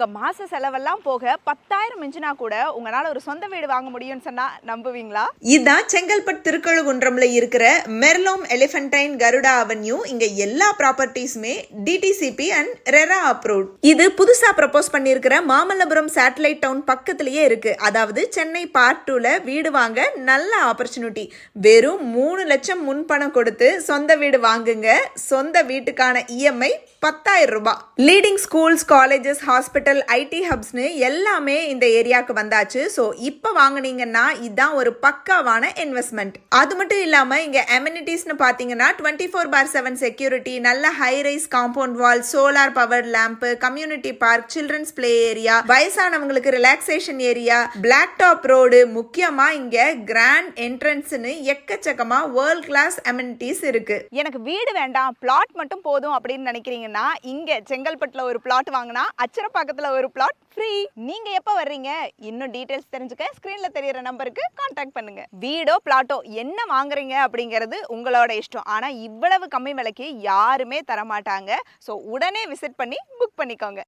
உங்க மாச செலவெல்லாம் போக 10,000 மிஞ்சினா கூட உங்களால ஒரு சொந்த வீடு வாங்க முடியும்னு சொன்னா நம்புவீங்களா? இதான் செங்கல்பட்டு திருக்கழுகுன்றம்ல இருக்கிற மெர்லோம் எலிஃபென்டைன் கருடா அவென்யூ. இங்க எல்லா ப்ராப்பர்ட்டிஸுமே டிடிசிபி அண்ட் ரெரா அப்ரூவ்ட். இது புதுசா ப்ரப்போஸ் பண்ணியிருக்கிற மாமல்லபுரம் சேட்டலைட் டவுன் பக்கத்திலேயே இருக்கு. அதாவது சென்னை பார்ட் 2ல வீடு வாங்க நல்ல ஆப்பர்ச்சுனிட்டி. வெறும் 3 லட்சம் முன்பணம் கொடுத்து சொந்த வீடு வாங்குங்க. சொந்த வீட்டுக்கான இஎம்ஐ 10,000 ரூபாய். Leading schools, colleges, hospital, IT ஹப்ஸ்னு எல்லாமே இந்த ஏரியாவுக்கு வந்தாச்சு. ஸோ இப்போ வாங்கினீங்கன்னா இதுதான் ஒரு பக்காவான இன்வெஸ்ட்மெண்ட். அது மட்டும் இல்லாம இங்க அமெனிட்டிஸ்னு பாத்தீங்கன்னா 24/7 செக்யூரிட்டி, நல்ல high rise compound wall, solar power lamp, community park, children's play area, வயசானவங்களுக்கு relaxation area, block top road, முக்கியமா இங்க கிராண்ட் என்ட்ரன்ஸ்னு எக்கச்சக்கமா வேர்ல்ட் கிளாஸ் அமெனிட்டிஸ் இருக்கு. எனக்கு வீடு வேண்டாம், பிளாட் மட்டும் போதும் அப்படின்னு நினைக்கிறீங்கன்னா இங்க செங்கல்பட்டுல ஒரு பிளாட் வாங்கினா அச்சரப்பாக்கத்துல ஒரு பிளாட் ஃப்ரீ. நீங்க எப்ப வர்றீங்க? இன்னும் டீடைல்ஸ் தெரிஞ்சுக்க ஸ்கிரீன்ல தெரியற நம்பருக்கு கான்டாக்ட் பண்ணுங்க. வீடோ பிளாட்டோ என்ன வாங்குறீங்க அப்படிங்கிறது உங்களோட இஷ்டம். ஆனா இவ்வளவு கம்மி விலைக்கு யாருமே தர மாட்டாங்க. ஸோ உடனே விசிட் பண்ணி புக் பண்ணிக்கோங்க.